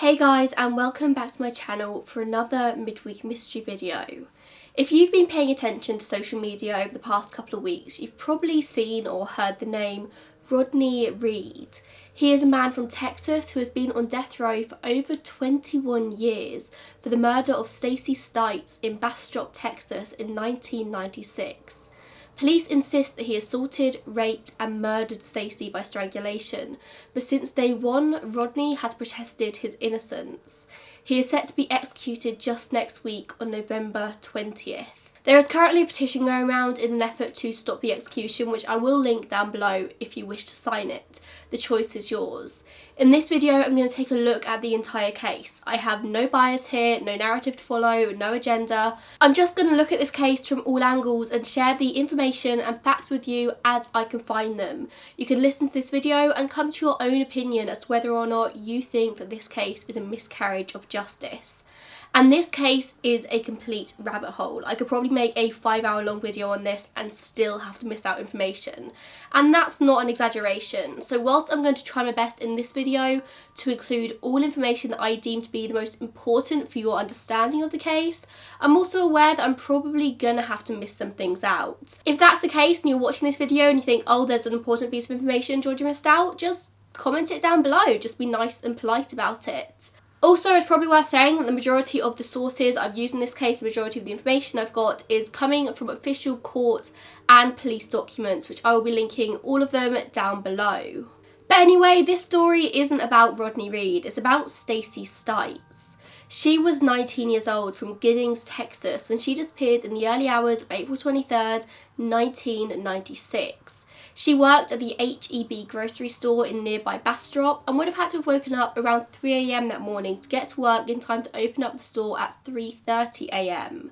Hey guys, and welcome back to my channel for another midweek mystery video. If you've been paying attention to social media over the past couple of weeks, you've probably seen or heard the name Rodney Reed. He is a man from Texas who has been on death row for over 21 years for the murder of Stacey Stites in Bastrop, Texas in 1996. Police insist that he assaulted, raped and murdered Stacey by strangulation, but since day one, Rodney has protested his innocence. He is set to be executed just next week on November 20th. There is currently a petition going around in an effort to stop the execution, which I will link down below if you wish to sign it. The choice is yours. In this video, I'm going to take a look at the entire case. I have no bias here, no narrative to follow, no agenda. I'm just going to look at this case from all angles and share the information and facts with you as I can find them. You can listen to this video and come to your own opinion as to whether or not you think that this case is a miscarriage of justice. And this case is a complete rabbit hole. I could probably make a 5-hour long video on this and still have to miss out information. And that's not an exaggeration. So whilst I'm going to try my best in this video to include all information that I deem to be the most important for your understanding of the case, I'm also aware that I'm probably gonna have to miss some things out. If that's the case and you're watching this video and you think, oh, there's an important piece of information Georgia missed out, just comment it down below. Just be nice and polite about it. Also, it's probably worth saying that the majority of the sources I've used in this case, the majority of the information I've got is coming from official court and police documents, which I will be linking all of them down below. But anyway, this story isn't about Rodney Reed, it's about Stacey Stites. She was 19 years old from Giddings, Texas when she disappeared in the early hours of April 23rd, 1996. She worked at the HEB grocery store in nearby Bastrop and would have had to have woken up around 3 AM that morning to get to work in time to open up the store at 3:30 AM.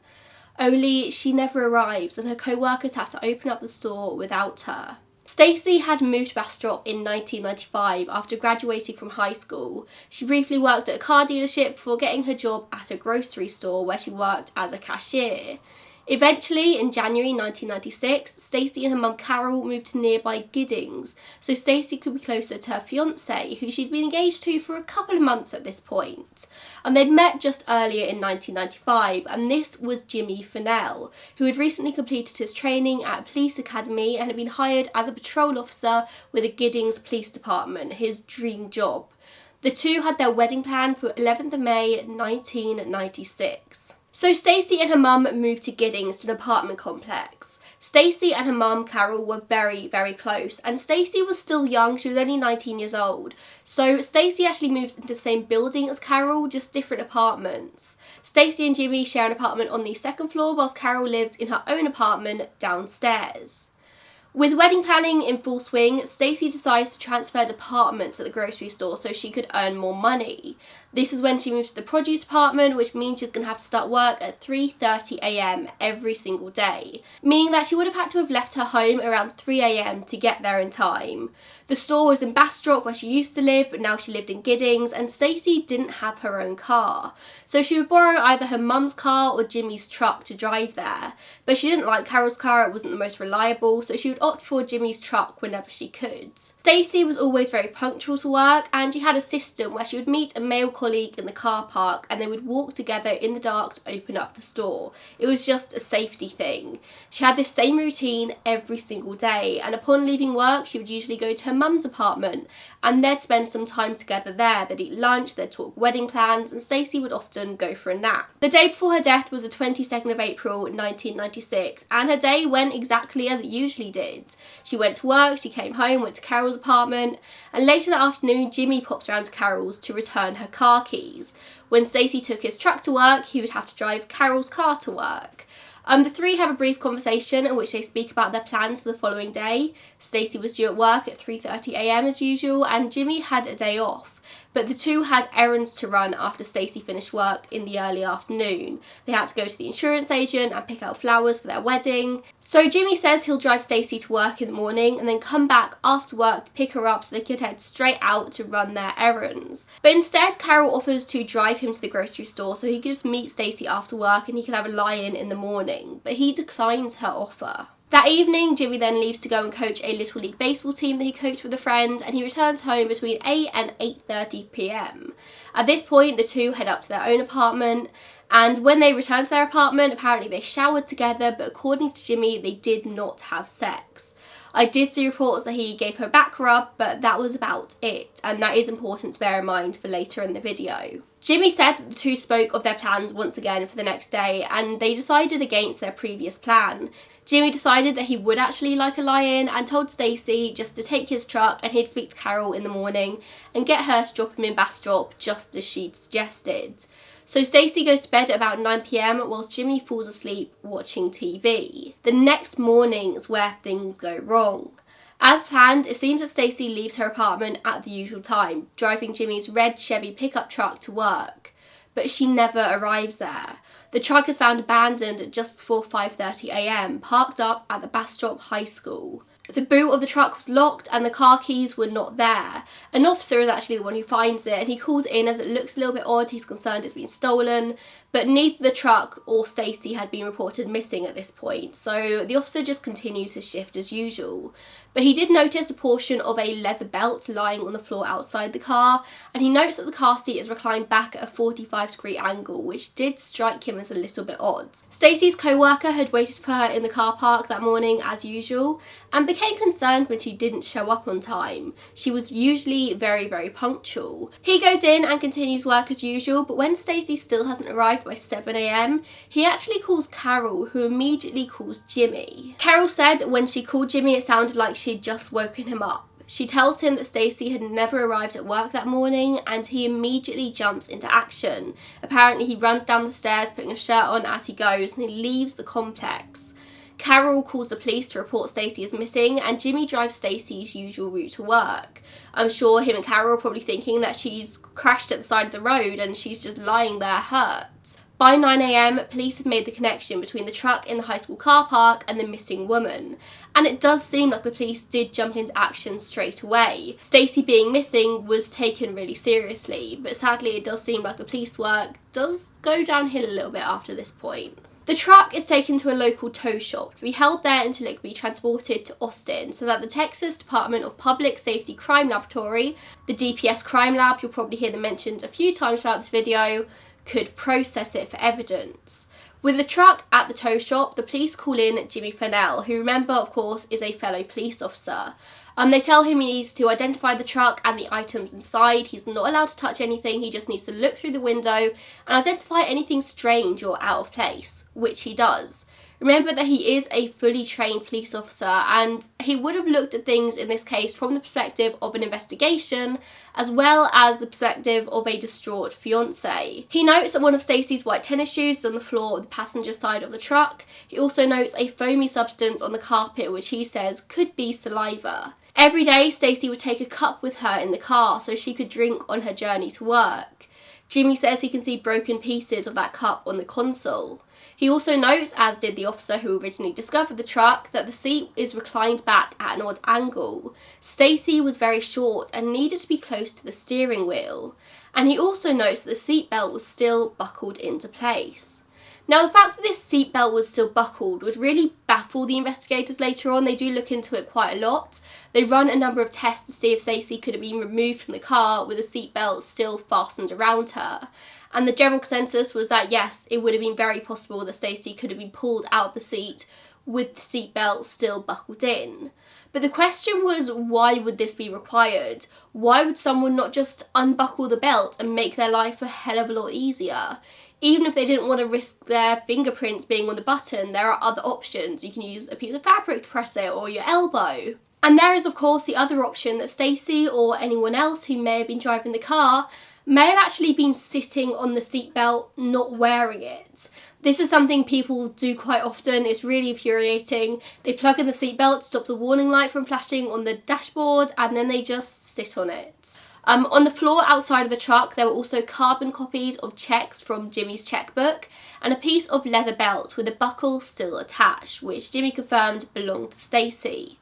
Only she never arrives and her co-workers have to open up the store without her. Stacey had moved to Bastrop in 1995 after graduating from high school. She briefly worked at a car dealership before getting her job at a grocery store where she worked as a cashier. Eventually, in January 1996, Stacey and her mum Carol moved to nearby Giddings, so Stacey could be closer to her fiance, who she'd been engaged to for a couple of months at this point. And they'd met just earlier in 1995, and this was Jimmy Fennell, who had recently completed his training at a police academy and had been hired as a patrol officer with the Giddings Police Department, his dream job. The two had their wedding planned for 11th of May 1996. So Stacey and her mum moved to Giddings to an apartment complex. Stacey and her mum Carol were very, very close, and Stacey was still young, she was only 19 years old. So Stacey actually moves into the same building as Carol, just different apartments. Stacey and Jimmy share an apartment on the second floor whilst Carol lived in her own apartment downstairs. With wedding planning in full swing, Stacey decides to transfer departments at the grocery store so she could earn more money. This is when she moves to the produce department, which means she's going to have to start work at 3:30 AM every single day, meaning that she would have had to have left her home around 3 AM to get there in time. The store was in Bastrop where she used to live, but now she lived in Giddings, and Stacey didn't have her own car. So she would borrow either her mum's car or Jimmy's truck to drive there. But she didn't like Carol's car, it wasn't the most reliable, so she would opt for Jimmy's truck whenever she could. Stacey was always very punctual to work, and she had a system where she would meet a male colleague in the car park and they would walk together in the dark to open up the store. It was just a safety thing. She had this same routine every single day, and upon leaving work she would usually go to her mum's apartment and they'd spend some time together there. They'd eat lunch, they'd talk wedding plans, and Stacey would often go for a nap. The day before her death was the 22nd of April 1996, and her day went exactly as it usually did. She went to work, she came home, went to Carol's apartment, and later that afternoon Jimmy pops around to Carol's to return her car keys. When Stacey took his truck to work, he would have to drive Carol's car to work. The three have a brief conversation in which they speak about their plans for the following day. Stacey was due at work at 3:30 AM as usual, and Jimmy had a day off. But the two had errands to run after Stacey finished work in the early afternoon. They had to go to the insurance agent and pick out flowers for their wedding. So Jimmy says he'll drive Stacey to work in the morning and then come back after work to pick her up so they could head straight out to run their errands. But instead, Carol offers to drive him to the grocery store so he could just meet Stacey after work and he could have a lie-in the morning. But he declines her offer. That evening, Jimmy then leaves to go and coach a Little League baseball team that he coached with a friend, and he returns home between 8 and 8:30 PM. At this point, the two head up to their own apartment, and when they return to their apartment, apparently they showered together, but according to Jimmy, they did not have sex. I did see reports that he gave her a back rub, but that was about it, and that is important to bear in mind for later in the video. Jimmy said that the two spoke of their plans once again for the next day, and they decided against their previous plan. Jimmy decided that he would actually like a lie-in and told Stacey just to take his truck and he'd speak to Carol in the morning and get her to drop him in Bastrop just as she'd suggested. So Stacey goes to bed at about 9 PM whilst Jimmy falls asleep watching TV. The next morning is where things go wrong. As planned, it seems that Stacey leaves her apartment at the usual time, driving Jimmy's red Chevy pickup truck to work. But she never arrives there. The truck is found abandoned just before 5:30 AM, parked up at the Bastrop High School. The boot of the truck was locked and the car keys were not there. An officer is actually the one who finds it and he calls in as it looks a little bit odd. He's concerned it's been stolen, but neither the truck or Stacey had been reported missing at this point, so the officer just continues his shift as usual. But he did notice a portion of a leather belt lying on the floor outside the car, and he notes that the car seat is reclined back at a 45-degree angle, which did strike him as a little bit odd. Stacey's co-worker had waited for her in the car park that morning as usual, and became concerned when she didn't show up on time. She was usually very, very punctual. He goes in and continues work as usual, but when Stacey still hasn't arrived by 7 AM, he actually calls Carol, who immediately calls Jimmy. Carol said that when she called Jimmy, it sounded like she'd just woken him up. She tells him that Stacey had never arrived at work that morning, and he immediately jumps into action. Apparently he runs down the stairs putting a shirt on as he goes, and he leaves the complex. Carol calls the police to report Stacey as missing, and Jimmy drives Stacey's usual route to work. I'm sure him and Carol are probably thinking that she's crashed at the side of the road and she's just lying there hurt. By 9 AM, police have made the connection between the truck in the high school car park and the missing woman. And it does seem like the police did jump into action straight away. Stacey being missing was taken really seriously, but sadly it does seem like the police work does go downhill a little bit after this point. The truck is taken to a local tow shop to be held there until it can be transported to Austin so that the Texas Department of Public Safety Crime Laboratory, the DPS Crime Lab, you'll probably hear them mentioned a few times throughout this video, could process it for evidence. With the truck at the tow shop, the police call in Jimmy Fennell, who, remember, of course, is a fellow police officer. They tell him he needs to identify the truck and the items inside. He's not allowed to touch anything, he just needs to look through the window and identify anything strange or out of place, which he does. Remember that he is a fully trained police officer and he would have looked at things in this case from the perspective of an investigation as well as the perspective of a distraught fiancé. He notes that one of Stacey's white tennis shoes is on the floor of the passenger side of the truck. He also notes a foamy substance on the carpet which he says could be saliva. Every day Stacey would take a cup with her in the car so she could drink on her journey to work. Jimmy says he can see broken pieces of that cup on the console. He also notes, as did the officer who originally discovered the truck, that the seat is reclined back at an odd angle. Stacey was very short and needed to be close to the steering wheel. And he also notes that the seatbelt was still buckled into place. Now, the fact that this seatbelt was still buckled would really baffle the investigators later on. They do look into it quite a lot. They run a number of tests to see if Stacey could have been removed from the car with the seatbelt still fastened around her. And the general consensus was that yes, it would have been very possible that Stacey could have been pulled out of the seat with the seatbelt still buckled in. But the question was, why would this be required? Why would someone not just unbuckle the belt and make their life a hell of a lot easier? Even if they didn't want to risk their fingerprints being on the button, there are other options. You can use a piece of fabric to press it or your elbow. And there is of course the other option that Stacey or anyone else who may have been driving the car may have actually been sitting on the seatbelt, not wearing it. This is something people do quite often. It's really infuriating. They plug in the seatbelt to stop the warning light from flashing on the dashboard and then they just sit on it. On the floor outside of the truck there were also carbon copies of checks from Jimmy's checkbook and a piece of leather belt with a buckle still attached, which Jimmy confirmed belonged to Stacey.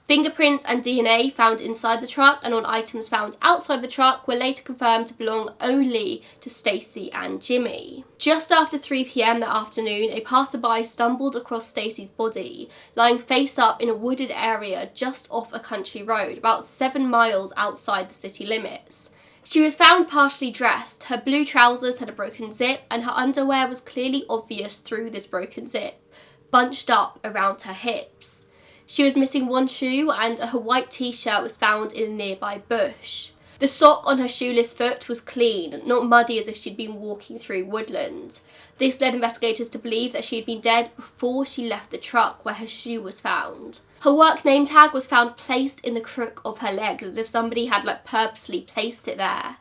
Fingerprints and DNA found inside the truck and on items found outside the truck were later confirmed to belong only to Stacey and Jimmy. Just after 3 PM that afternoon, a passerby stumbled across Stacey's body, lying face up in a wooded area just off a country road, about 7 miles outside the city limits. She was found partially dressed. Her blue trousers had a broken zip and her underwear was clearly obvious through this broken zip, bunched up around her hips. She was missing one shoe and her white t-shirt was found in a nearby bush. The sock on her shoeless foot was clean, not muddy as if she'd been walking through woodland. This led investigators to believe that she had been dead before she left the truck where her shoe was found. Her work name tag was found placed in the crook of her leg, as if somebody had purposely placed it there.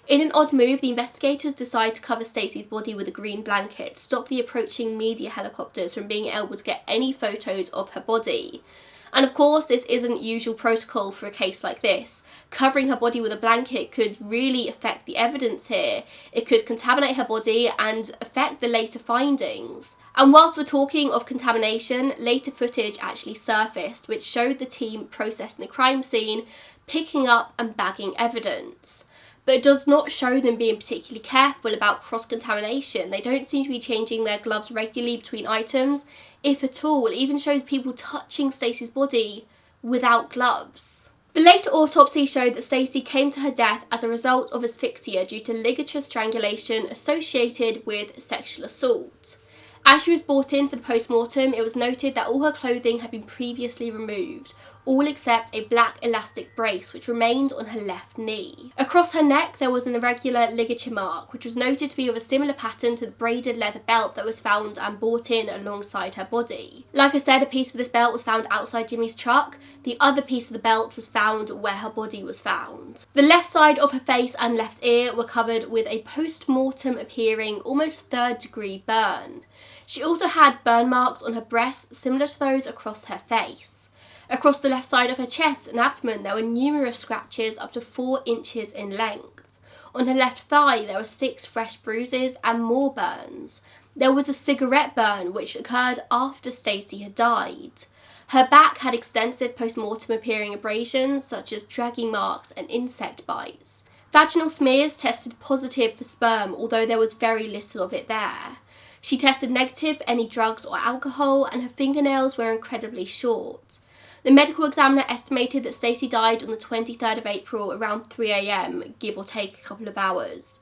In an odd move, the investigators decide to cover Stacey's body with a green blanket to stop the approaching media helicopters from being able to get any photos of her body. And of course, this isn't usual protocol for a case like this. Covering her body with a blanket could really affect the evidence here. It could contaminate her body and affect the later findings. And whilst we're talking of contamination, later footage actually surfaced which showed the team processing the crime scene, picking up and bagging evidence. But it does not show them being particularly careful about cross-contamination. They don't seem to be changing their gloves regularly between items, if at all. It even shows people touching Stacey's body without gloves. The later autopsy showed that Stacey came to her death as a result of asphyxia due to ligature strangulation associated with sexual assault. As she was brought in for the post-mortem, it was noted that all her clothing had been previously removed, all except a black elastic brace which remained on her left knee. Across her neck there was an irregular ligature mark which was noted to be of a similar pattern to the braided leather belt that was found and brought in alongside her body. Like I said, a piece of this belt was found outside Jimmy's truck. The other piece of the belt was found where her body was found. The left side of her face and left ear were covered with a post-mortem appearing almost third-degree burn. She also had burn marks on her breasts similar to those across her face. Across the left side of her chest and abdomen there were numerous scratches up to 4 inches in length. On her left thigh there were 6 fresh bruises and more burns. There was a cigarette burn which occurred after Stacey had died. Her back had extensive post-mortem appearing abrasions such as dragging marks and insect bites. Vaginal smears tested positive for sperm, although there was very little of it there. She tested negative for any drugs or alcohol and her fingernails were incredibly short. The medical examiner estimated that Stacey died on the 23rd of April around 3 AM, give or take a couple of hours.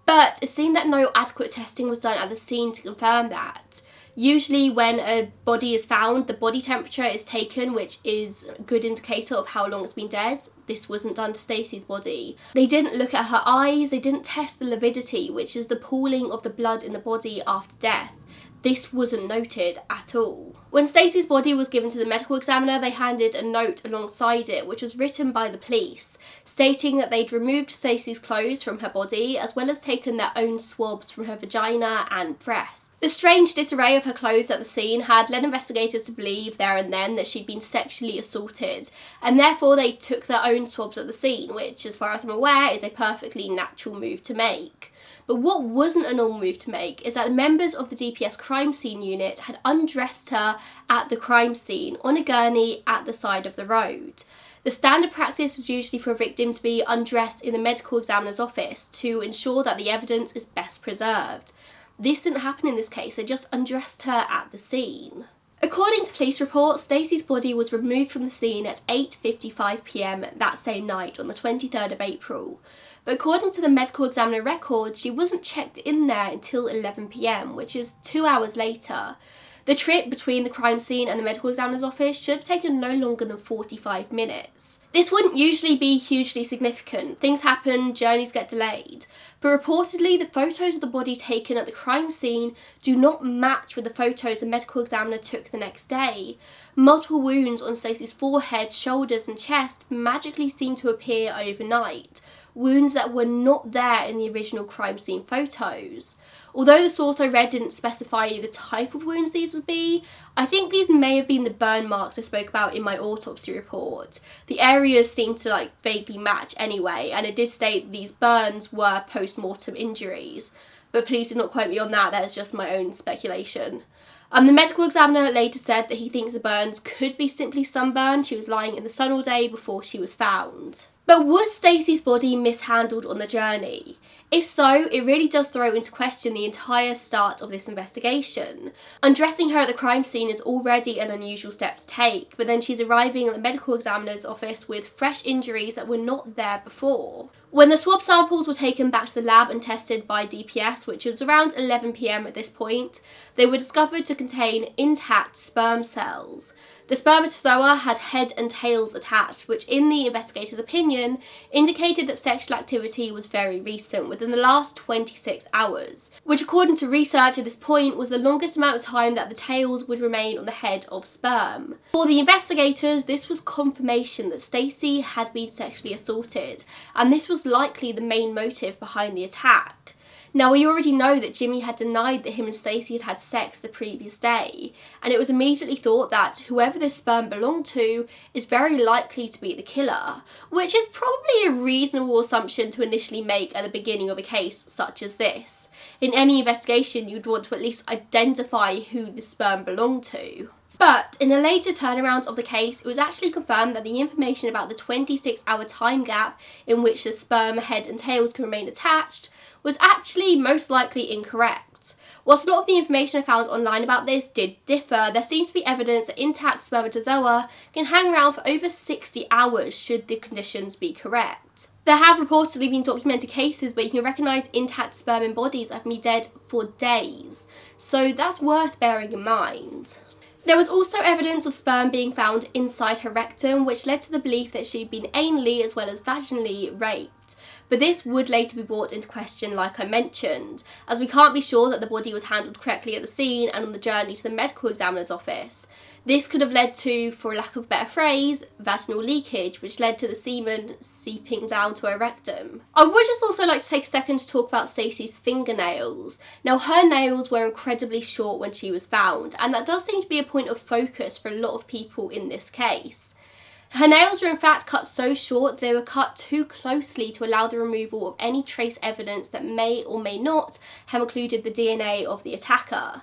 But it seemed that no adequate testing was done at the scene to confirm that. Usually when a body is found, the body temperature is taken, which is a good indicator of how long it's been dead. This wasn't done to Stacey's body. They didn't look at her eyes, they didn't test the lividity, which is the pooling of the blood in the body after death. This wasn't noted at all. When Stacey's body was given to the medical examiner, they handed a note alongside it, which was written by the police, stating that they'd removed Stacey's clothes from her body, as well as taken their own swabs from her vagina and breast. The strange disarray of her clothes at the scene had led investigators to believe there and then that she'd been sexually assaulted, and therefore they took their own swabs at the scene, which, as far as I'm aware, is a perfectly natural move to make. But what wasn't a normal move to make is that the members of the DPS crime scene unit had undressed her at the crime scene on a gurney at the side of the road. The standard practice was usually for a victim to be undressed in the medical examiner's office to ensure that the evidence is best preserved. This didn't happen in this case, they just undressed her at the scene. According to police reports, Stacey's body was removed from the scene at 8:55 PM that same night on the 23rd of April. But according to the medical examiner records, she wasn't checked in there until 11 PM, which is 2 hours later. The trip between the crime scene and the medical examiner's office should have taken no longer than 45 minutes. This wouldn't usually be hugely significant. Things happen, journeys get delayed. But reportedly, the photos of the body taken at the crime scene do not match with the photos the medical examiner took the next day. Multiple wounds on Stacey's forehead, shoulders and chest magically seem to appear overnight. Wounds that were not there in the original crime scene photos. Although the source I read didn't specify the type of wounds these would be, I think these may have been the burn marks I spoke about in my autopsy report. The areas seem to vaguely match anyway, and it did state that these burns were post-mortem injuries. But please do not quote me on that, that is just my own speculation. The medical examiner later said that he thinks the burns could be simply sunburn. She was lying in the sun all day before she was found. But was Stacey's body mishandled on the journey? If so, it really does throw into question the entire start of this investigation. Undressing her at the crime scene is already an unusual step to take, but then she's arriving at the medical examiner's office with fresh injuries that were not there before. When the swab samples were taken back to the lab and tested by DPS, which was around 11 PM at this point, they were discovered to contain intact sperm cells. The spermatozoa had head and tails attached, which in the investigator's opinion indicated that sexual activity was very recent, within the last 26 hours, which according to research at this point was the longest amount of time that the tails would remain on the head of sperm. For the investigators, this was confirmation that Stacey had been sexually assaulted, and this was likely the main motive behind the attack. Now, we already know that Jimmy had denied that him and Stacey had had sex the previous day, and it was immediately thought that whoever this sperm belonged to is very likely to be the killer, which is probably a reasonable assumption to initially make at the beginning of a case such as this. In any investigation, you'd want to at least identify who the sperm belonged to. But in a later turnaround of the case, it was actually confirmed that the information about the 26-hour time gap in which the sperm head and tails can remain attached was actually most likely incorrect. Whilst a lot of the information I found online about this did differ, there seems to be evidence that intact spermatozoa can hang around for over 60 hours should the conditions be correct. There have reportedly been documented cases where you can recognise intact sperm in bodies that have been dead for days, so that's worth bearing in mind. There was also evidence of sperm being found inside her rectum, which led to the belief that she'd been anally as well as vaginally raped. But this would later be brought into question, like I mentioned, as we can't be sure that the body was handled correctly at the scene and on the journey to the medical examiner's office. This could have led to, for lack of a better phrase, vaginal leakage, which led to the semen seeping down to her rectum. I would just also like to take a second to talk about Stacey's fingernails. Now, her nails were incredibly short when she was found, and that does seem to be a point of focus for a lot of people in this case. Her nails were in fact cut so short they were cut too closely to allow the removal of any trace evidence that may or may not have included the DNA of the attacker.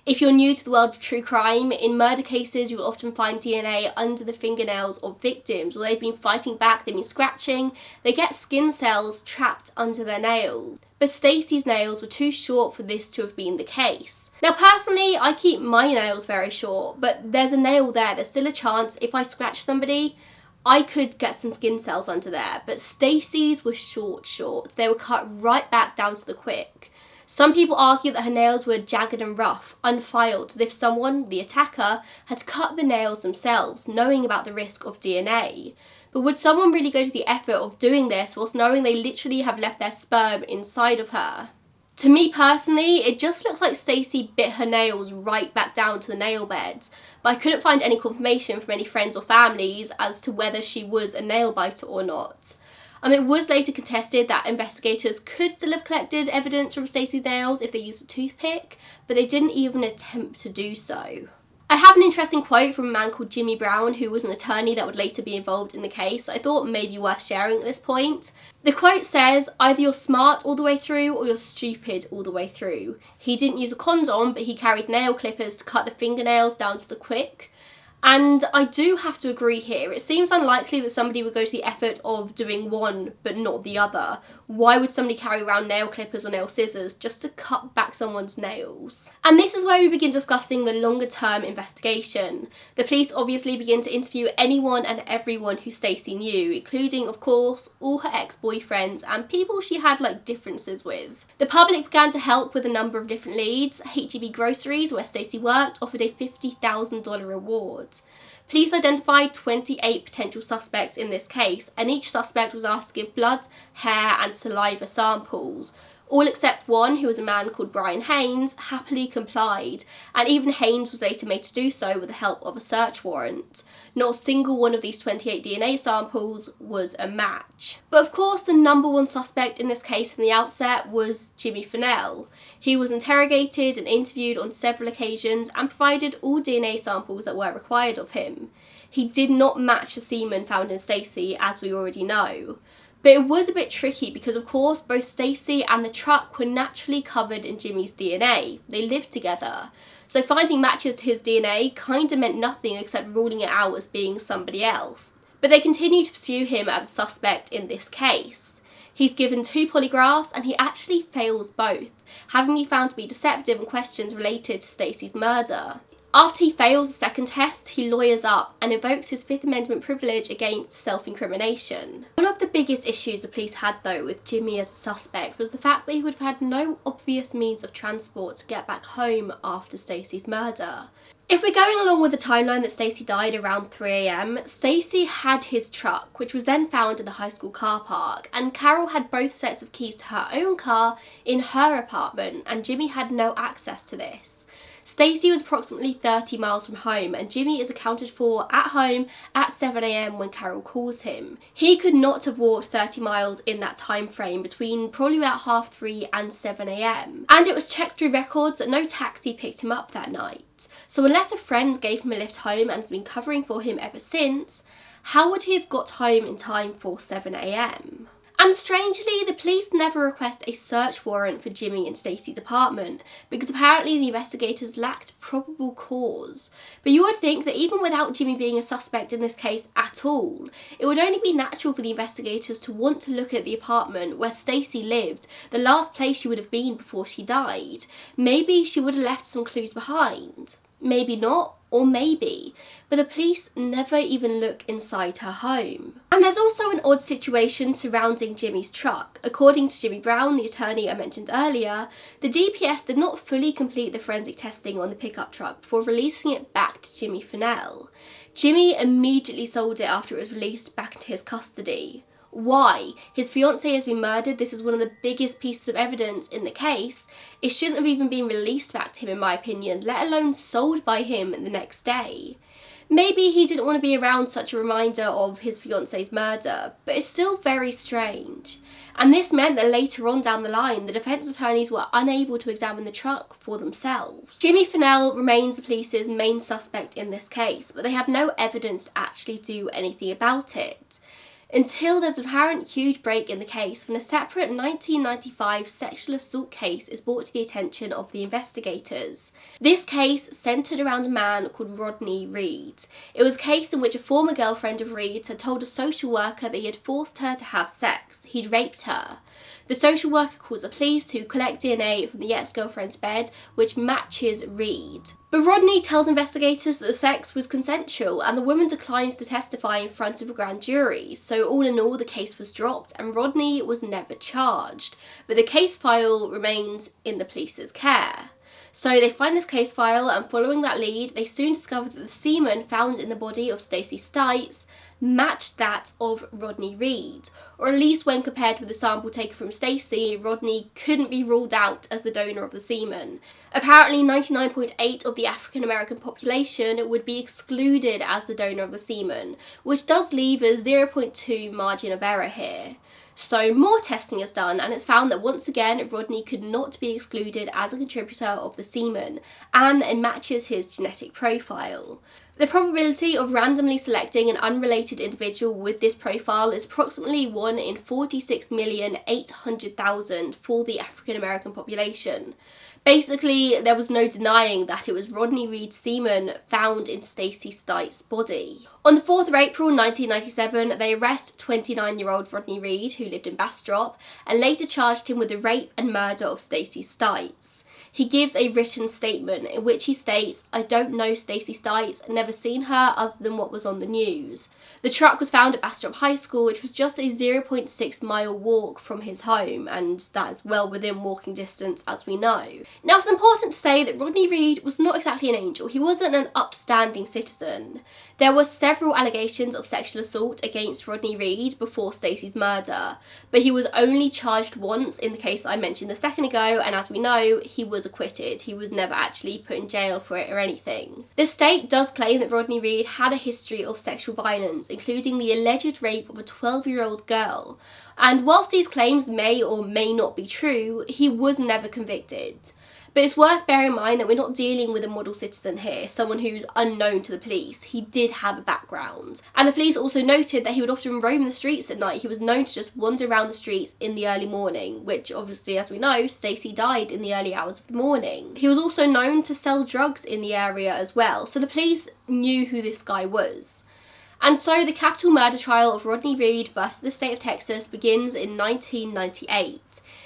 If you're new to the world of true crime, in murder cases you will often find DNA under the fingernails of victims, or they've been fighting back, they've been scratching, they get skin cells trapped under their nails. But Stacey's nails were too short for this to have been the case. Now personally, I keep my nails very short, but there's a nail there, there's still a chance if I scratch somebody, I could get some skin cells under there, but Stacey's were short. They were cut right back down to the quick. Some people argue that her nails were jagged and rough, unfiled, as if someone, the attacker, had cut the nails themselves, knowing about the risk of DNA. But would someone really go to the effort of doing this whilst knowing they literally have left their sperm inside of her? To me personally, it just looks like Stacey bit her nails right back down to the nail beds, but I couldn't find any confirmation from any friends or families as to whether she was a nail biter or not. It was later contested that investigators could still have collected evidence from Stacey's nails if they used a toothpick, but they didn't even attempt to do so. I have an interesting quote from a man called Jimmy Brown, who was an attorney that would later be involved in the case. I thought maybe worth sharing at this point. The quote says, "Either you're smart all the way through or you're stupid all the way through. He didn't use a condom, but he carried nail clippers to cut the fingernails down to the quick." And I do have to agree here. It seems unlikely that somebody would go to the effort of doing one but not the other. Why would somebody carry around nail clippers or nail scissors just to cut back someone's nails? And this is where we begin discussing the longer term investigation. The police obviously begin to interview anyone and everyone who Stacey knew, including of course all her ex-boyfriends and people she had differences with. The public began to help with a number of different leads. HEB Groceries, where Stacey worked, offered a $50,000 reward. Police identified 28 potential suspects in this case, and each suspect was asked to give blood, hair and saliva samples. All except one, who was a man called Brian Haynes, happily complied, and even Haynes was later made to do so with the help of a search warrant. Not a single one of these 28 DNA samples was a match. But of course the number one suspect in this case from the outset was Jimmy Fennell. He was interrogated and interviewed on several occasions and provided all DNA samples that were required of him. He did not match the semen found in Stacey, as we already know. But it was a bit tricky because of course both Stacey and the truck were naturally covered in Jimmy's DNA. They lived together. So finding matches to his DNA kinda meant nothing except ruling it out as being somebody else. But they continued to pursue him as a suspect in this case. He's given 2 polygraphs and he actually fails both, having been found to be deceptive in questions related to Stacey's murder. After he fails the second test, he lawyers up and invokes his Fifth Amendment privilege against self-incrimination. One of the biggest issues the police had though with Jimmy as a suspect was the fact that he would have had no obvious means of transport to get back home after Stacey's murder. If we're going along with the timeline that Stacey died around 3 AM, Stacey had his truck, which was then found in the high school car park, and Carol had both sets of keys to her own car in her apartment, and Jimmy had no access to this. Stacey was approximately 30 miles from home and Jimmy is accounted for at home at 7 AM when Carol calls him. He could not have walked 30 miles in that time frame between probably about 3:30 and 7 AM. And it was checked through records that no taxi picked him up that night. So unless a friend gave him a lift home and has been covering for him ever since, how would he have got home in time for 7 AM? And strangely, the police never request a search warrant for Jimmy and Stacey's apartment because apparently the investigators lacked probable cause. But you would think that even without Jimmy being a suspect in this case at all, it would only be natural for the investigators to want to look at the apartment where Stacey lived, the last place she would have been before she died. Maybe she would have left some clues behind. Maybe not, or maybe, but the police never even look inside her home. And there's also an odd situation surrounding Jimmy's truck. According to Jimmy Brown, the attorney I mentioned earlier, the DPS did not fully complete the forensic testing on the pickup truck before releasing it back to Jimmy Fennell. Jimmy immediately sold it after it was released back into his custody. Why? His fiancée has been murdered. This is one of the biggest pieces of evidence in the case. It shouldn't have even been released back to him in my opinion, let alone sold by him the next day. Maybe he didn't want to be around such a reminder of his fiancée's murder, but it's still very strange. And this meant that later on down the line, the defence attorneys were unable to examine the truck for themselves. Jimmy Fennell remains the police's main suspect in this case, but they have no evidence to actually do anything about it. Until there's an apparent huge break in the case when a separate 1995 sexual assault case is brought to the attention of the investigators. This case centred around a man called Rodney Reed. It was a case in which a former girlfriend of Reed's had told a social worker that he had forced her to have sex. He'd raped her. The social worker calls the police who collect DNA from the ex-girlfriend's bed, which matches Reed. But Rodney tells investigators that the sex was consensual and the woman declines to testify in front of a grand jury, so all in all the case was dropped and Rodney was never charged. But the case file remains in the police's care. So they find this case file and following that lead, they soon discover that the semen found in the body of Stacey Stites matched that of Rodney Reed, or at least when compared with the sample taken from Stacey, Rodney couldn't be ruled out as the donor of the semen. Apparently 99.8% of the African American population would be excluded as the donor of the semen, which does leave a 0.2 margin of error here. So more testing is done and it's found that once again Rodney could not be excluded as a contributor of the semen, and it matches his genetic profile. The probability of randomly selecting an unrelated individual with this profile is approximately 1 in 46,800,000 for the African American population. Basically, there was no denying that it was Rodney Reed's semen found in Stacey Stites' body. On the 4th of April 1997, they arrest 29-year-old Rodney Reed, who lived in Bastrop, and later charged him with the rape and murder of Stacey Stites. He gives a written statement in which he states, "I don't know Stacey Stites, never seen her other than what was on the news." The truck was found at Bastrop High School, which was just a 0.6 mile walk from his home, and that is well within walking distance as we know. Now it's important to say that Rodney Reed was not exactly an angel. He wasn't an upstanding citizen. There were several allegations of sexual assault against Rodney Reed before Stacey's murder, but he was only charged once in the case I mentioned a second ago, and as we know, he was acquitted. He was never actually put in jail for it or anything. The state does claim that Rodney Reed had a history of sexual violence, including the alleged rape of a 12-year-old girl, and whilst these claims may or may not be true, he was never convicted. But it's worth bearing in mind that we're not dealing with a model citizen here, someone who's unknown to the police. He did have a background. And the police also noted that he would often roam the streets at night. He was known to just wander around the streets in the early morning, which obviously, as we know, Stacey died in the early hours of the morning. He was also known to sell drugs in the area as well, so the police knew who this guy was. And so the capital murder trial of Rodney Reed versus the state of Texas begins in 1998.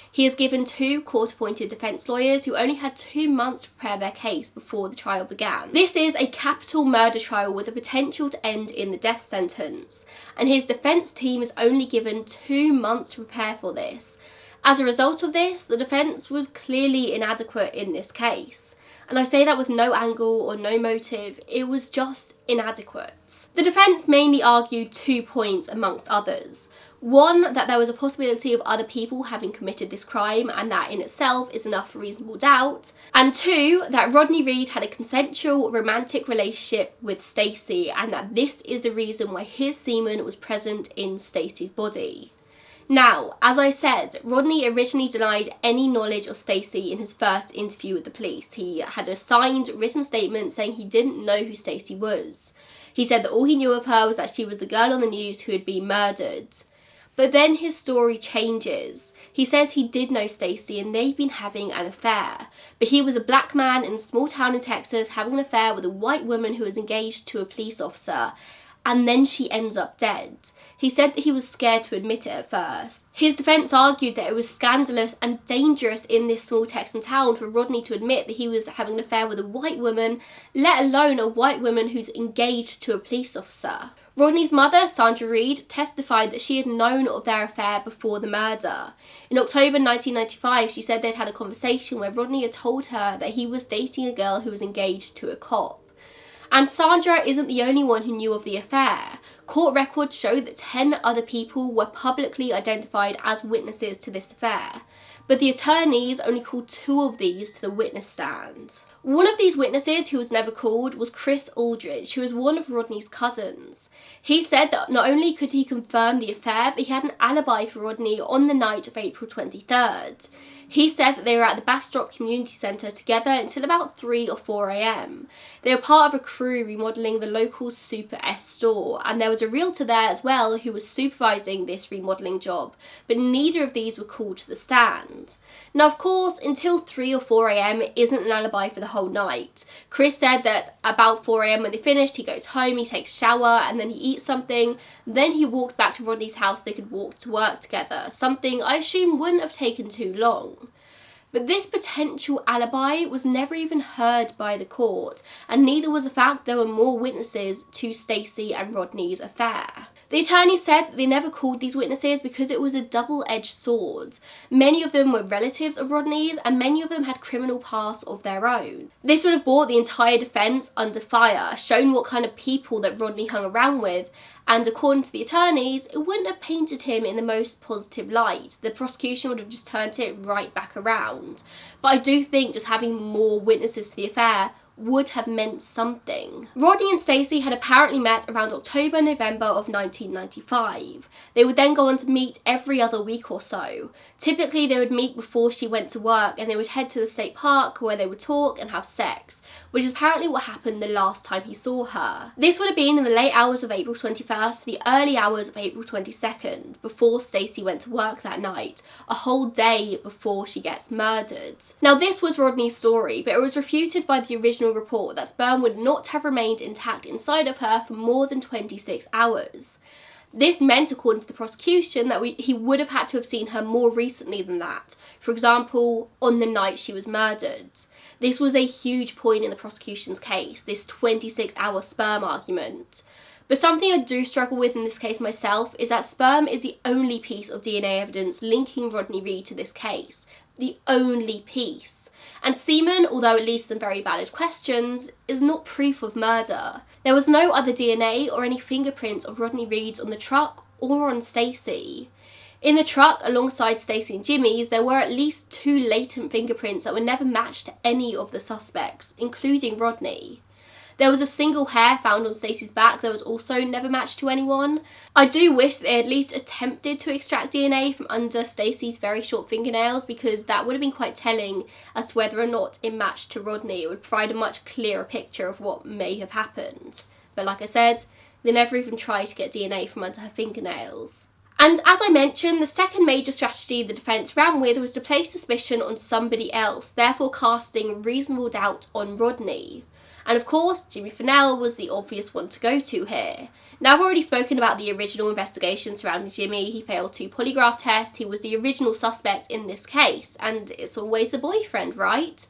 He is given 2 court-appointed defence lawyers who only had 2 months to prepare their case before the trial began. This is a capital murder trial with the potential to end in the death sentence, and his defence team is only given 2 months to prepare for this. As a result of this, the defence was clearly inadequate in this case. And I say that with no angle or no motive, it was just inadequate. The defence mainly argued 2 points amongst others. One, that there was a possibility of other people having committed this crime, and that in itself is enough for reasonable doubt. And 2, that Rodney Reed had a consensual romantic relationship with Stacey, and that this is the reason why his semen was present in Stacey's body. Now, as I said, Rodney originally denied any knowledge of Stacey in his first interview with the police. He had a signed written statement saying he didn't know who Stacey was. He said that all he knew of her was that she was the girl on the news who had been murdered. But then his story changes. He says he did know Stacey and they'd been having an affair. But he was a black man in a small town in Texas having an affair with a white woman who was engaged to a police officer. And then she ends up dead. He said that he was scared to admit it at first. His defence argued that it was scandalous and dangerous in this small Texan town for Rodney to admit that he was having an affair with a white woman, let alone a white woman who's engaged to a police officer. Rodney's mother, Sandra Reed, testified that she had known of their affair before the murder. In October 1995, she said they'd had a conversation where Rodney had told her that he was dating a girl who was engaged to a cop. And Sandra isn't the only one who knew of the affair. Court records show that 10 other people were publicly identified as witnesses to this affair, but the attorneys only called 2 of these to the witness stand. One of these witnesses who was never called was Chris Aldridge, who was one of Rodney's cousins. He said that not only could he confirm the affair, but he had an alibi for Rodney on the night of April 23rd. He said that they were at the Bastrop Community Centre together until about 3 or 4 a.m. They were part of a crew remodelling the local Super S store, and there was a realtor there as well who was supervising this remodelling job, but neither of these were called to the stand. Now, of course, until 3 or 4 a.m. isn't an alibi for the whole night. Chris said that about 4 a.m. when they finished, he goes home, he takes a shower, and then he eats something. Then he walked back to Rodney's house so they could walk to work together, something I assume wouldn't have taken too long. But this potential alibi was never even heard by the court, and neither was the fact there were more witnesses to Stacey and Rodney's affair. The attorney said that they never called these witnesses because it was a double-edged sword. Many of them were relatives of Rodney's, and many of them had criminal pasts of their own. This would have brought the entire defence under fire, shown what kind of people that Rodney hung around with, and according to the attorneys, it wouldn't have painted him in the most positive light. The prosecution would have just turned it right back around. But I do think just having more witnesses to the affair would have meant something. Rodney and Stacey had apparently met around October-November of 1995. They would then go on to meet every other week or so. Typically they would meet before she went to work, and they would head to the state park where they would talk and have sex, which is apparently what happened the last time he saw her. This would have been in the late hours of April 21st to the early hours of April 22nd, before Stacey went to work that night, a whole day before she gets murdered. Now, this was Rodney's story, but it was refuted by the original report that sperm would not have remained intact inside of her for more than 26 hours. This meant, according to the prosecution, that he would have had to have seen her more recently than that. For example, on the night she was murdered. This was a huge point in the prosecution's case, this 26-hour sperm argument. But something I do struggle with in this case myself is that sperm is the only piece of DNA evidence linking Rodney Reed to this case. The only piece. And semen, although it leads to some very valid questions, is not proof of murder. There was no other DNA or any fingerprints of Rodney Reed's on the truck or on Stacey. In the truck, alongside Stacey and Jimmy's, there were at least 2 latent fingerprints that were never matched to any of the suspects, including Rodney. There was a single hair found on Stacey's back that was also never matched to anyone. I do wish they at least attempted to extract DNA from under Stacey's very short fingernails, because that would have been quite telling as to whether or not it matched to Rodney. It would provide a much clearer picture of what may have happened. But like I said, they never even tried to get DNA from under her fingernails. And as I mentioned, the second major strategy the defence ran with was to place suspicion on somebody else, therefore casting reasonable doubt on Rodney. And of course, Jimmy Fennell was the obvious one to go to here. Now, I've already spoken about the original investigation surrounding Jimmy. He failed 2 polygraph tests, he was the original suspect in this case, and it's always the boyfriend, right?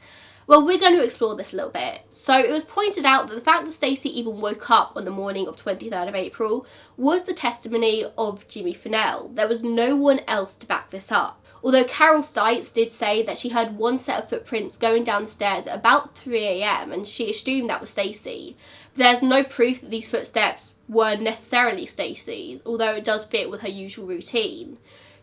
Well, we're going to explore this a little bit. So it was pointed out that the fact that Stacey even woke up on the morning of 23rd of April was the testimony of Jimmy Fennell. There was no one else to back this up. Although Carol Stites did say that she heard one set of footprints going down the stairs at about 3 a.m. and she assumed that was Stacey. There's no proof that these footsteps were necessarily Stacey's, although it does fit with her usual routine.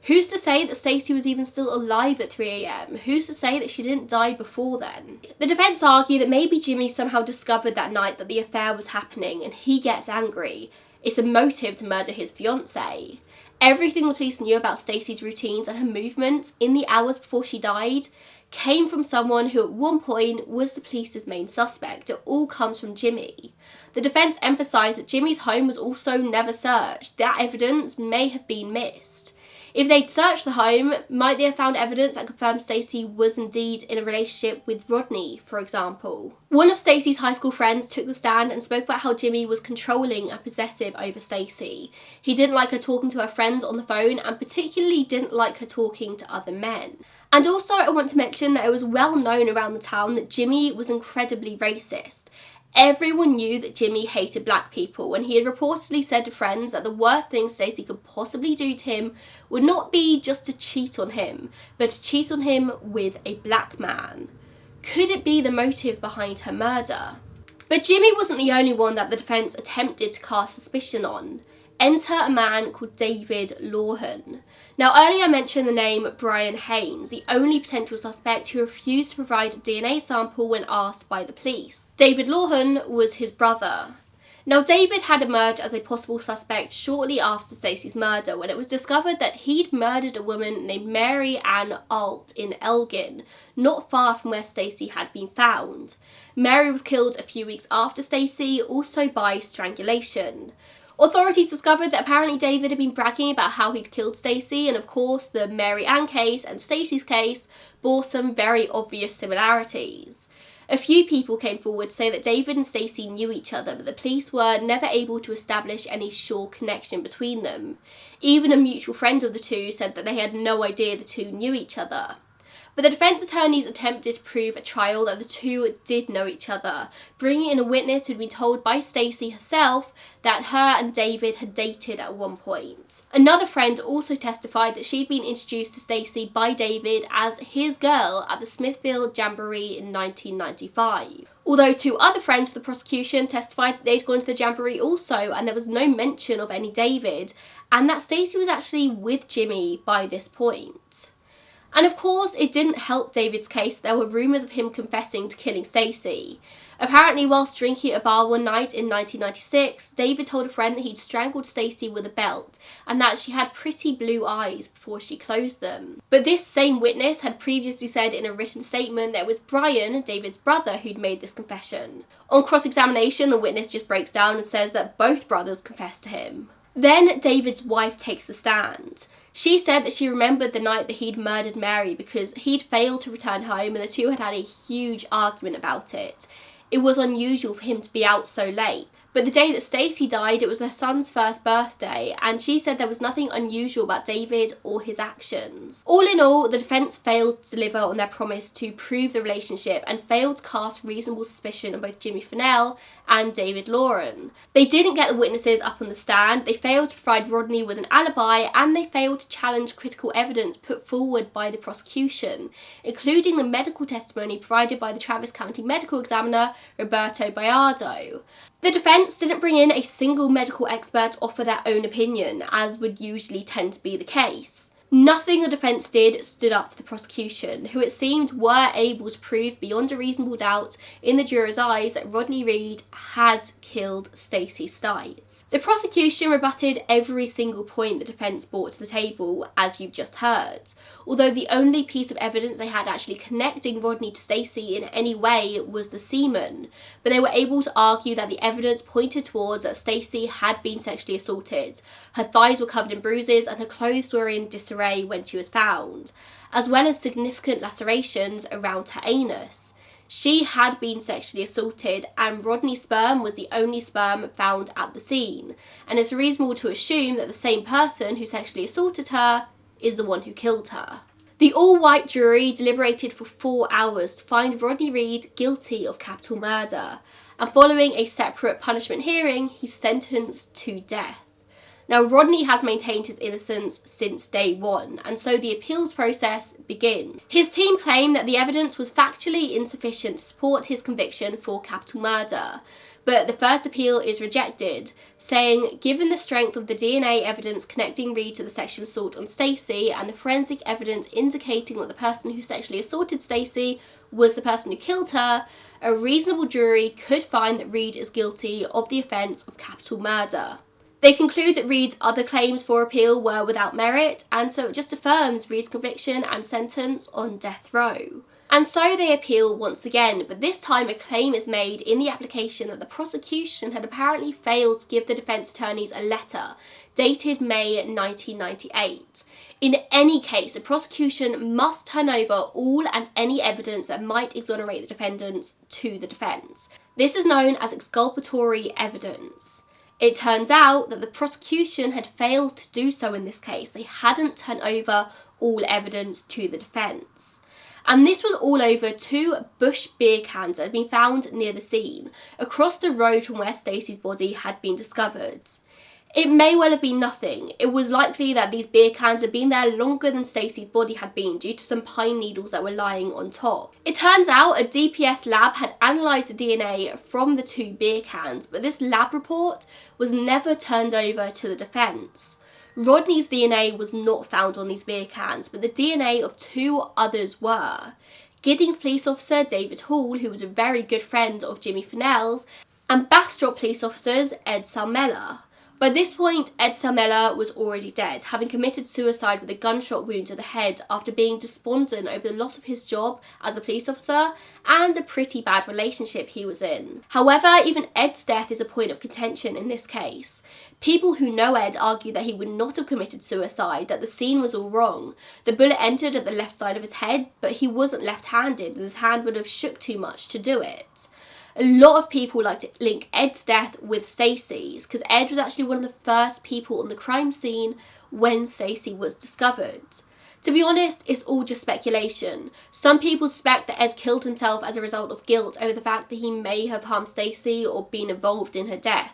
Who's to say that Stacey was even still alive at 3 a.m? Who's to say that she didn't die before then? The defence argue that maybe Jimmy somehow discovered that night that the affair was happening and he gets angry. It's a motive to murder his fiancée. Everything the police knew about Stacey's routines and her movements in the hours before she died came from someone who at one point was the police's main suspect. It all comes from Jimmy. The defence emphasised that Jimmy's home was also never searched. That evidence may have been missed. If they'd searched the home, might they have found evidence that confirmed Stacey was indeed in a relationship with Rodney, for example? One of Stacey's high school friends took the stand and spoke about how Jimmy was controlling and possessive over Stacey. He didn't like her talking to her friends on the phone and particularly didn't like her talking to other men. And also I want to mention that it was well known around the town that Jimmy was incredibly racist. Everyone knew that Jimmy hated black people, and he had reportedly said to friends that the worst thing Stacey could possibly do to him would not be just to cheat on him, but to cheat on him with a black man. Could it be the motive behind her murder? But Jimmy wasn't the only one that the defence attempted to cast suspicion on. Enter a man called David Lawhon. Now, earlier I mentioned the name Brian Haynes, the only potential suspect who refused to provide a DNA sample when asked by the police. David Lawhon was his brother. Now, David had emerged as a possible suspect shortly after Stacey's murder when it was discovered that he'd murdered a woman named Mary Ann Alt in Elgin, not far from where Stacey had been found. Mary was killed a few weeks after Stacey, also by strangulation. Authorities discovered that apparently David had been bragging about how he'd killed Stacey, and of course the Mary Ann case and Stacey's case bore some very obvious similarities. A few people came forward to say that David and Stacey knew each other, but the police were never able to establish any sure connection between them. Even a mutual friend of the two said that they had no idea the two knew each other. But the defence attorneys attempted to prove at trial that the two did know each other, bringing in a witness who'd been told by Stacey herself that her and David had dated at one point. Another friend also testified that she'd been introduced to Stacey by David as his girl at the Smithfield Jamboree in 1995. Although 2 other friends for the prosecution testified that they'd gone to the Jamboree also, and there was no mention of any David, and that Stacey was actually with Jimmy by this point. And of course, it didn't help David's case. There were rumours of him confessing to killing Stacey. Apparently, whilst drinking at a bar one night in 1996, David told a friend that he'd strangled Stacey with a belt and that she had pretty blue eyes before she closed them. But this same witness had previously said in a written statement that it was Brian, David's brother, who'd made this confession. On cross-examination, the witness just breaks down and says that both brothers confessed to him. Then David's wife takes the stand. She said that she remembered the night that he'd murdered Mary because he'd failed to return home and the two had had a huge argument about it. It was unusual for him to be out so late. But the day that Stacey died, it was their son's first birthday, and she said there was nothing unusual about David or his actions. All in all, the defence failed to deliver on their promise to prove the relationship and failed to cast reasonable suspicion on both Jimmy Fennell and David Lawhon. They didn't get the witnesses up on the stand, they failed to provide Rodney with an alibi, and they failed to challenge critical evidence put forward by the prosecution, including the medical testimony provided by the Travis County medical examiner, Roberto Bayardo. The defence didn't bring in a single medical expert to offer their own opinion, as would usually tend to be the case. Nothing the defence did stood up to the prosecution, who it seemed were able to prove beyond a reasonable doubt in the jurors' eyes that Rodney Reed had killed Stacey Stites. The prosecution rebutted every single point the defence brought to the table, as you've just heard, although the only piece of evidence they had actually connecting Rodney to Stacey in any way was the semen, but they were able to argue that the evidence pointed towards that Stacey had been sexually assaulted. Her thighs were covered in bruises and her clothes were in disarray when she was found, as well as significant lacerations around her anus. she had been sexually assaulted and Rodney's sperm was the only sperm found at the scene, and it's reasonable to assume that the same person who sexually assaulted her is the one who killed her. The all-white jury deliberated for 4 hours to find Rodney Reed guilty of capital murder, and following a separate punishment hearing, he's sentenced to death. Now, Rodney has maintained his innocence since day one, and so the appeals process begins. His team claimed that the evidence was factually insufficient to support his conviction for capital murder, but the first appeal is rejected, saying, given the strength of the DNA evidence connecting Reed to the sexual assault on Stacey and the forensic evidence indicating that the person who sexually assaulted Stacey was the person who killed her, a reasonable jury could find that Reed is guilty of the offence of capital murder. They conclude that Reed's other claims for appeal were without merit, and so it just affirms Reed's conviction and sentence on death row. And so they appeal once again, but this time a claim is made in the application that the prosecution had apparently failed to give the defence attorneys a letter dated May 1998. In any case, the prosecution must turn over all and any evidence that might exonerate the defendants to the defence. This is known as exculpatory evidence. It turns out that the prosecution had failed to do so in this case. They hadn't turned over all evidence to the defence. And this was all over 2 Bush beer cans that had been found near the scene, across the road from where Stacey's body had been discovered. It may well have been nothing. It was likely that these beer cans had been there longer than Stacey's body had been due to some pine needles that were lying on top. It turns out a DPS lab had analysed the DNA from the 2 beer cans, but this lab report was never turned over to the defence. Rodney's DNA was not found on these beer cans, but the DNA of 2 others were. Giddings police officer David Hall, who was a very good friend of Jimmy Fennell's, and Bastrop police officers Ed Salmella. By this point, Ed Salmella was already dead, having committed suicide with a gunshot wound to the head after being despondent over the loss of his job as a police officer and a pretty bad relationship he was in. However, even Ed's death is a point of contention in this case. People who know Ed argue that he would not have committed suicide, that the scene was all wrong. The bullet entered at the left side of his head, but he wasn't left-handed, and his hand would have shook too much to do it. A lot of people like to link Ed's death with Stacey's, because Ed was actually one of the first people on the crime scene when Stacey was discovered. To be honest, it's all just speculation. Some people suspect that Ed killed himself as a result of guilt over the fact that he may have harmed Stacey or been involved in her death,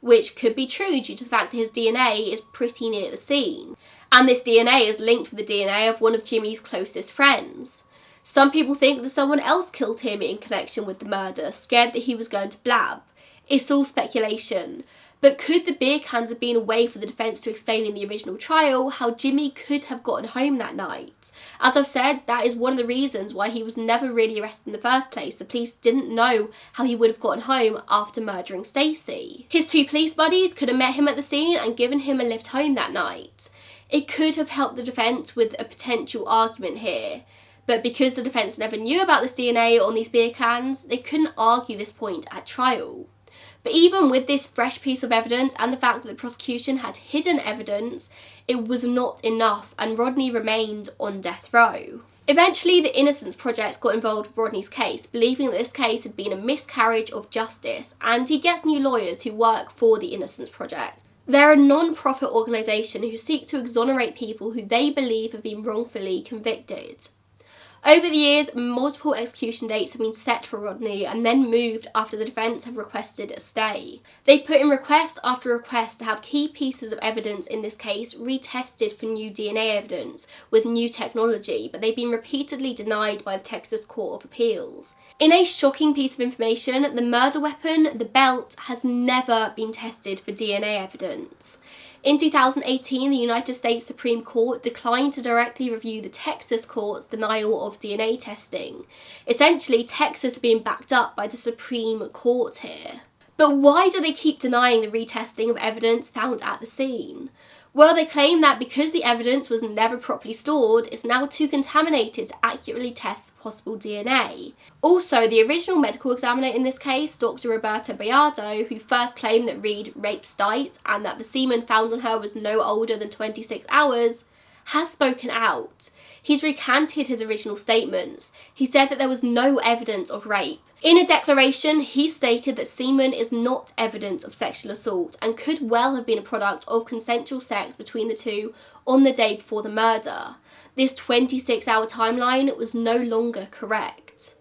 which could be true due to the fact that his DNA is pretty near the scene. And this DNA is linked with the DNA of one of Jimmy's closest friends. Some people think that someone else killed him in connection with the murder, scared that he was going to blab. It's all speculation. But could the beer cans have been a way for the defence to explain in the original trial how Jimmy could have gotten home that night? As I've said, that is one of the reasons why he was never really arrested in the first place. The police didn't know how he would have gotten home after murdering Stacey. His 2 police buddies could have met him at the scene and given him a lift home that night. It could have helped the defence with a potential argument here. But because the defence never knew about this DNA on these beer cans, they couldn't argue this point at trial. But even with this fresh piece of evidence and the fact that the prosecution had hidden evidence, it was not enough and Rodney remained on death row. Eventually, the Innocence Project got involved with Rodney's case, believing that this case had been a miscarriage of justice, and he gets new lawyers who work for the Innocence Project. They're a non-profit organisation who seek to exonerate people who they believe have been wrongfully convicted. Over the years, multiple execution dates have been set for Rodney and then moved after the defence have requested a stay. They've put in request after request to have key pieces of evidence in this case retested for new DNA evidence with new technology, but they've been repeatedly denied by the Texas Court of Appeals. In a shocking piece of information, the murder weapon, the belt, has never been tested for DNA evidence. In 2018, the United States Supreme Court declined to directly review the Texas court's denial of DNA testing. Essentially, Texas is being backed up by the Supreme Court here. But why do they keep denying the retesting of evidence found at the scene? Well, they claim that because the evidence was never properly stored, it's now too contaminated to accurately test for possible DNA. Also, the original medical examiner in this case, Dr. Roberta Bayardo, who first claimed that Reed raped Stites and that the semen found on her was no older than 26 hours, has spoken out. He's recanted his original statements. He said that there was no evidence of rape. In a declaration, he stated that semen is not evidence of sexual assault and could well have been a product of consensual sex between the two on the day before the murder. This 26-hour timeline was no longer correct.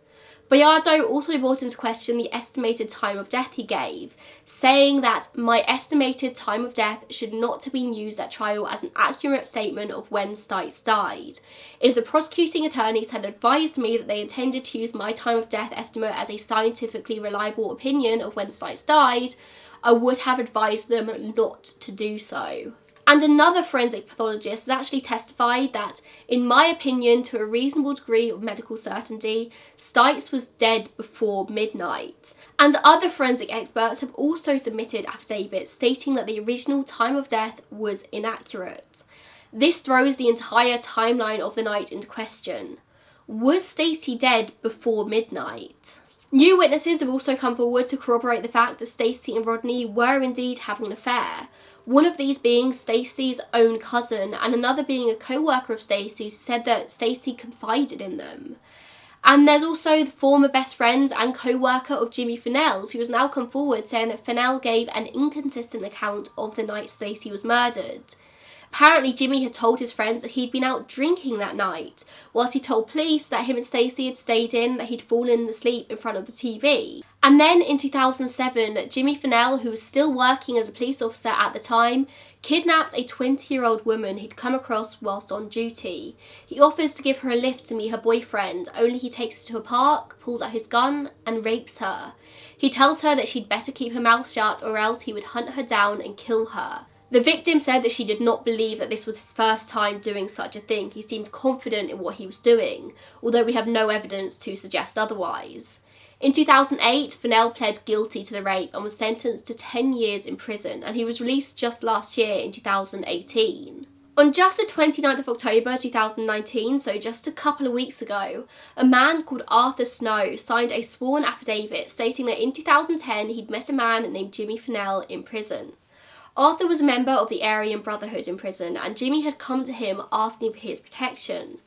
Boyardo also brought into question the estimated time of death he gave, saying that my estimated time of death should not have been used at trial as an accurate statement of when Stites died. If the prosecuting attorneys had advised me that they intended to use my time of death estimate as a scientifically reliable opinion of when Stites died, I would have advised them not to do so. And another forensic pathologist has actually testified that, in my opinion, to a reasonable degree of medical certainty, Stites was dead before midnight. And other forensic experts have also submitted affidavits stating that the original time of death was inaccurate. This throws the entire timeline of the night into question. Was Stacey dead before midnight? New witnesses have also come forward to corroborate the fact that Stacey and Rodney were indeed having an affair. One of these being Stacey's own cousin, and another being a co-worker of Stacey's who said that Stacey confided in them. And there's also the former best friend and co-worker of Jimmy Fennell's, who has now come forward saying that Fennell gave an inconsistent account of the night Stacey was murdered. Apparently Jimmy had told his friends that he'd been out drinking that night, whilst he told police that him and Stacey had stayed in, that he'd fallen asleep in front of the TV. And then in 2007, Jimmy Fennell, who was still working as a police officer at the time, kidnaps a 20-year-old woman he'd come across whilst on duty. He offers to give her a lift to meet her boyfriend, only he takes her to a park, pulls out his gun and rapes her. He tells her that she'd better keep her mouth shut or else he would hunt her down and kill her. The victim said that she did not believe that this was his first time doing such a thing. He seemed confident in what he was doing, although we have no evidence to suggest otherwise. In 2008, Fennell pled guilty to the rape and was sentenced to 10 years in prison, and he was released just last year in 2018. On just the 29th of October 2019, so just a couple of weeks ago, a man called Arthur Snow signed a sworn affidavit stating that in 2010 he'd met a man named Jimmy Fennell in prison. Arthur was a member of the Aryan Brotherhood in prison, and Jimmy had come to him asking for his protection.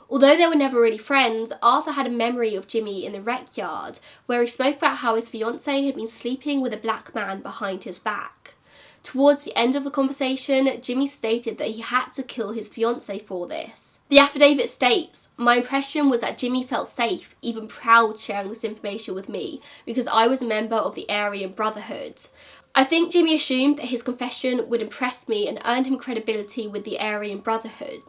Although they were never really friends, Arthur had a memory of Jimmy in the rec yard, where he spoke about how his fiancée had been sleeping with a black man behind his back. Towards the end of the conversation, Jimmy stated that he had to kill his fiancée for this. The affidavit states, "My impression was that Jimmy felt safe, even proud sharing this information with me, because I was a member of the Aryan Brotherhood. I think Jimmy assumed that his confession would impress me and earn him credibility with the Aryan Brotherhood."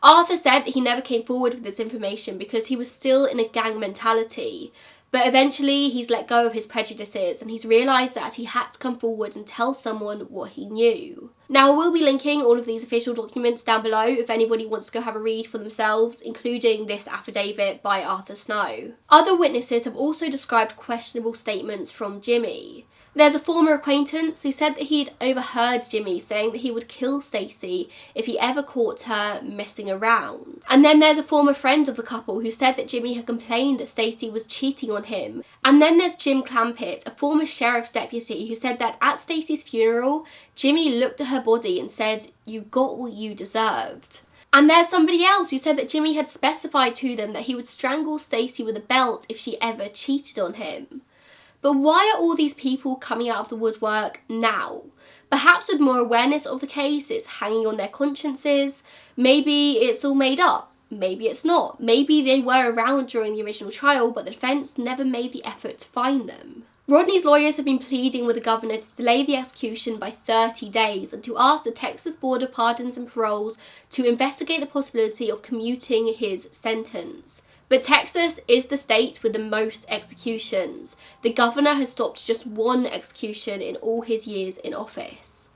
Arthur said that he never came forward with this information because he was still in a gang mentality, but eventually he's let go of his prejudices and he's realised that he had to come forward and tell someone what he knew. Now, I will be linking all of these official documents down below if anybody wants to go have a read for themselves, including this affidavit by Arthur Snow. Other witnesses have also described questionable statements from Jimmy. There's a former acquaintance who said that he'd overheard Jimmy saying that he would kill Stacey if he ever caught her messing around. And then there's a former friend of the couple who said that Jimmy had complained that Stacey was cheating on him. And then there's Jim Clampett, a former sheriff's deputy, who said that at Stacey's funeral, Jimmy looked at her body and said, "You got what you deserved." And there's somebody else who said that Jimmy had specified to them that he would strangle Stacey with a belt if she ever cheated on him. But why are all these people coming out of the woodwork now? Perhaps with more awareness of the case, it's hanging on their consciences. Maybe it's all made up. Maybe it's not. Maybe they were around during the original trial, but the defence never made the effort to find them. Rodney's lawyers have been pleading with the governor to delay the execution by 30 days and to ask the Texas Board of Pardons and Paroles to investigate the possibility of commuting his sentence. But Texas is the state with the most executions. The governor has stopped just one execution in all his years in office.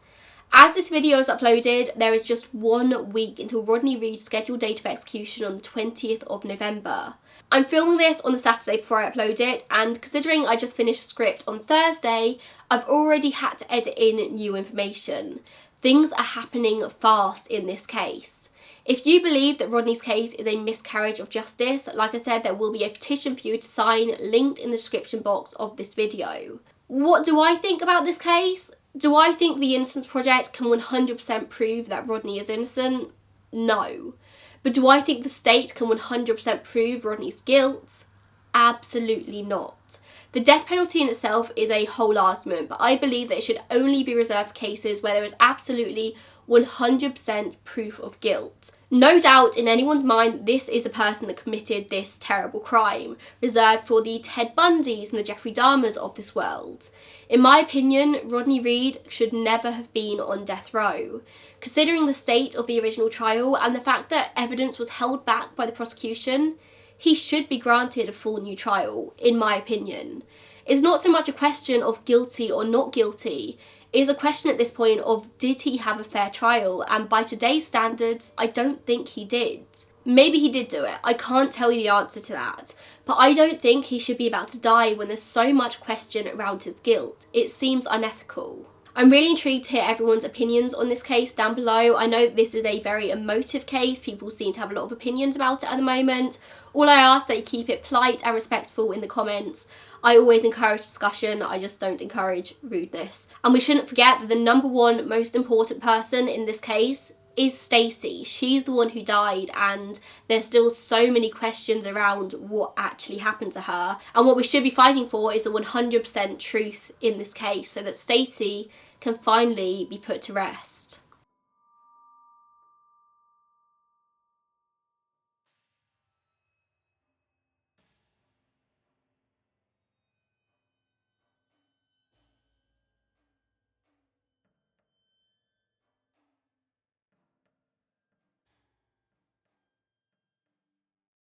As this video is uploaded, there is just 1 week until Rodney Reed's scheduled date of execution on the 20th of November. I'm filming this on the Saturday before I upload it, and considering I just finished the script on Thursday, I've already had to edit in new information. Things are happening fast in this case. If you believe that Rodney's case is a miscarriage of justice, like I said, there will be a petition for you to sign linked in the description box of this video. What do I think about this case? Do I think the Innocence Project can 100% prove that Rodney is innocent? No. But do I think the state can 100% prove Rodney's guilt? Absolutely not. The death penalty in itself is a whole argument, but I believe that it should only be reserved for cases where there is absolutely 100% proof of guilt. No doubt in anyone's mind this is the person that committed this terrible crime, reserved for the Ted Bundys and the Jeffrey Dahmers of this world. In my opinion, Rodney Reed should never have been on death row. Considering the state of the original trial and the fact that evidence was held back by the prosecution, he should be granted a full new trial, in my opinion. It's not so much a question of guilty or not guilty, it is a question at this point of did he have a fair trial, and by today's standards, I don't think he did. Maybe he did do it, I can't tell you the answer to that, but I don't think he should be about to die when there's so much question around his guilt. It seems unethical. I'm really intrigued to hear everyone's opinions on this case down below. I know this is a very emotive case, people seem to have a lot of opinions about it at the moment. All I ask that you keep it polite and respectful in the comments. I always encourage discussion, I just don't encourage rudeness. And we shouldn't forget that the number one most important person in this case is Stacey. She's the one who died, and there's still so many questions around what actually happened to her. And what we should be fighting for is the 100% truth in this case so that Stacey can finally be put to rest.